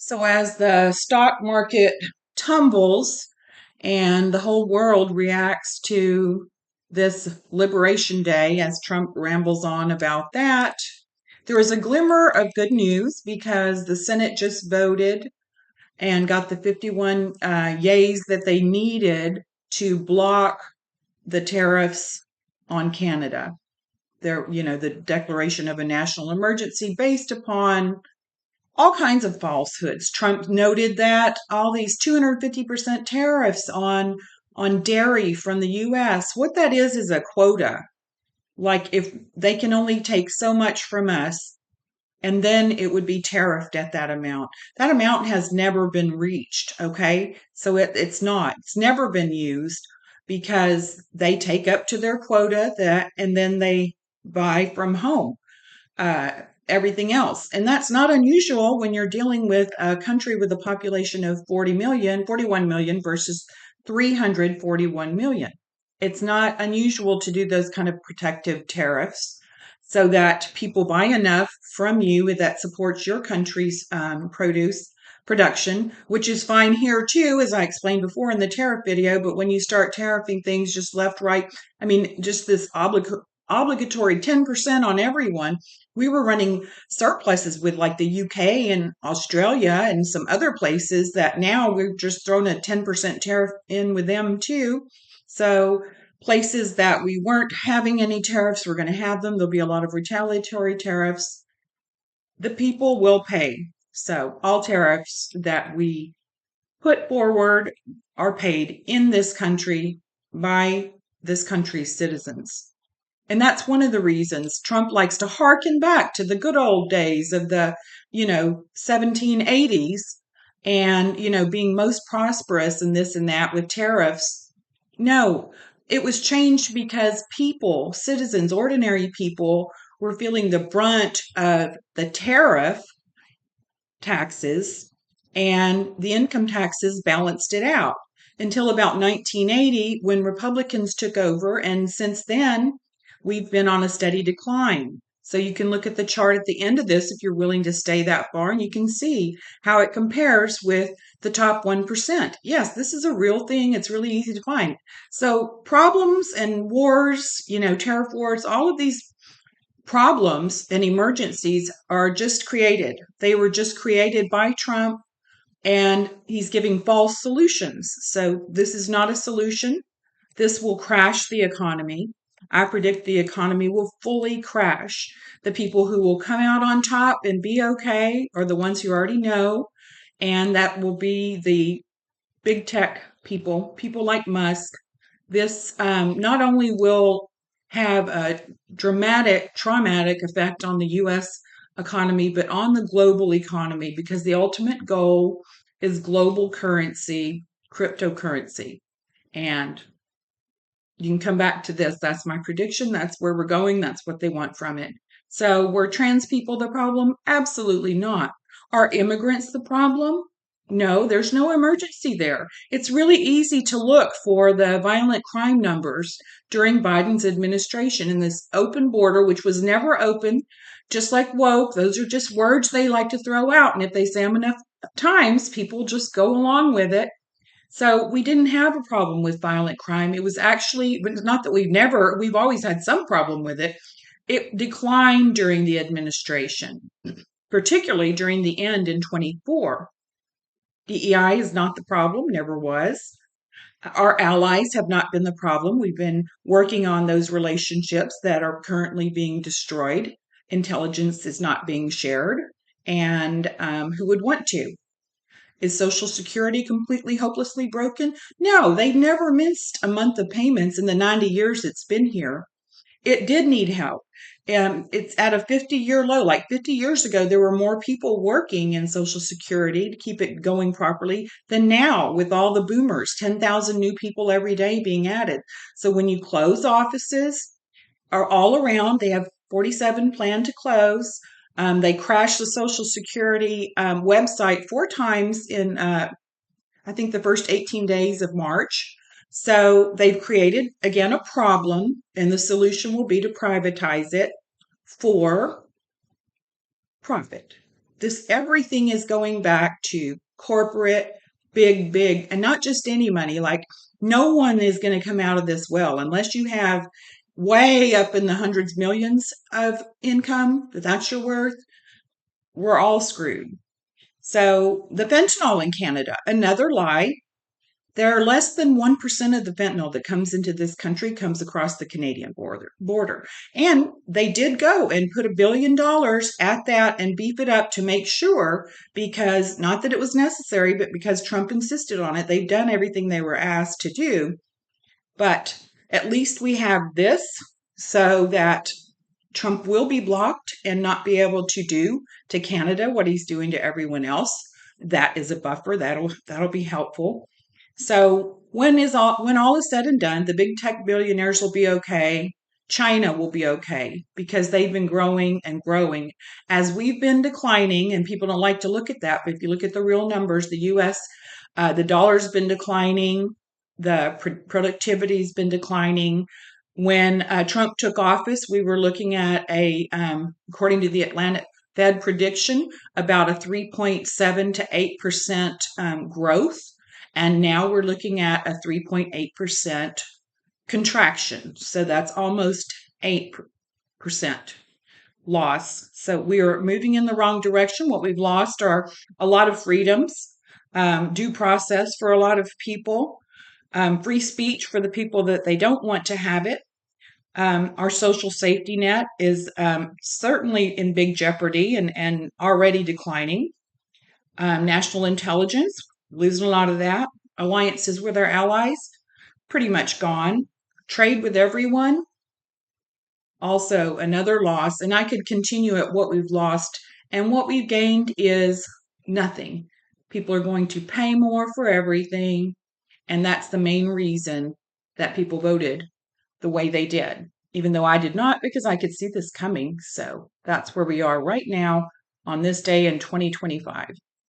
So, as the stock market tumbles and the whole world reacts to this Liberation Day as Trump rambles on about that, there is a glimmer of good news because the Senate just voted and got the 51 yays that they needed to block the tariffs on Canada. The declaration of a national emergency based upon all kinds of falsehoods. Trump noted that all these 250% tariffs on dairy from the US, what that is a quota. Like if they can only take so much from us, and then it would be tariffed at that amount. That amount has never been reached, okay? So it's never been used because they take up to their quota and then they buy from home uh, everything else. And that's not unusual when you're dealing with a country with a population of 41 million versus 341 million. It's not unusual to do those kind of protective tariffs so that people buy enough from you that supports your country's produce production, which is fine here too, as I explained before in the tariff video. But when you start tariffing things just left, right, I mean, just this obligatory 10% on everyone, we were running surpluses with like the UK and Australia and some other places that now we've just thrown a 10% tariff in with them too. So places that we weren't having any tariffs, we're going to have them. There'll be a lot of retaliatory tariffs. The people will pay. So all tariffs that we put forward are paid in this country by this country's citizens. And that's one of the reasons Trump likes to hearken back to the good old days of the, 1780s and, being most prosperous and this and that with tariffs. No, it was changed because people, citizens, ordinary people were feeling the brunt of the tariff taxes, and the income taxes balanced it out until about 1980 when Republicans took over. And since then, we've been on a steady decline. So you can look at the chart at the end of this if you're willing to stay that far, and you can see how it compares with the top 1%. Yes, this is a real thing. It's really easy to find. So problems and wars, tariff wars, all of these problems and emergencies are just created. They were just created by Trump, and he's giving false solutions. So this is not a solution. This will crash the economy. I predict the economy will fully crash. The people who will come out on top and be okay are the ones you already know, and that will be the big tech people like Musk. This not only will have a traumatic effect on the US economy, but on the global economy, because the ultimate goal is global currency, cryptocurrency. And you can come back to this. That's my prediction. That's where we're going. That's what they want from it. So, were trans people the problem? Absolutely not. Are immigrants the problem? No, there's no emergency there. It's really easy to look for the violent crime numbers during Biden's administration and this open border, which was never open, just like woke. Those are just words they like to throw out. And if they say them enough times, people just go along with it. So we didn't have a problem with violent crime. It was actually, but not that we've always had some problem with it. It declined during the administration, particularly during the end in 24. DEI is not the problem, never was. Our allies have not been the problem. We've been working on those relationships that are currently being destroyed. Intelligence is not being shared. And who would want to? Is Social Security completely hopelessly broken? No, they've never missed a month of payments in the 90 years it's been here. It did need help. And it's at a 50-year low. Like 50 years ago, there were more people working in Social Security to keep it going properly than now with all the boomers, 10,000 new people every day being added. So when you close offices, are all around, they have 47 planned to close. They crashed the Social Security website 4 times in, I think, the first 18 days of March. So they've created, again, a problem, and the solution will be to privatize it for profit. This everything is going back to corporate, big, and not just any money. Like no one is going to come out of this well unless you have way up in the hundreds millions of income, that that's your worth. We're all screwed. So the fentanyl in Canada, another lie. There are less than 1% of the fentanyl that comes into this country comes across the Canadian border. And they did go and put $1 billion at that and beef it up to make sure, because not that it was necessary, but because Trump insisted on it, they've done everything they were asked to do. But at least we have this so that Trump will be blocked and not be able to do to Canada what he's doing to everyone else. That is a buffer. That'll be helpful. So when all is said and done, the big tech billionaires will be okay. China will be okay because they've been growing and growing as we've been declining, and people don't like to look at that. But if you look at the real numbers, the U.S. The dollar's been declining, the productivity's been declining. When Trump took office, we were looking at according to the Atlantic Fed prediction, about a 3.7 to 8% growth. And now we're looking at a 3.8% contraction. So that's almost 8% loss. So we are moving in the wrong direction. What we've lost are a lot of freedoms, due process for a lot of people, free speech for the people that they don't want to have it. Our social safety net is certainly in big jeopardy and already declining. National intelligence, losing a lot of that. Alliances with our allies, pretty much gone. Trade with everyone, also another loss. And I could continue at what we've lost. And what we've gained is nothing. People are going to pay more for everything. And that's the main reason that people voted the way they did, even though I did not, because I could see this coming. So that's where we are right now on this day in 2025.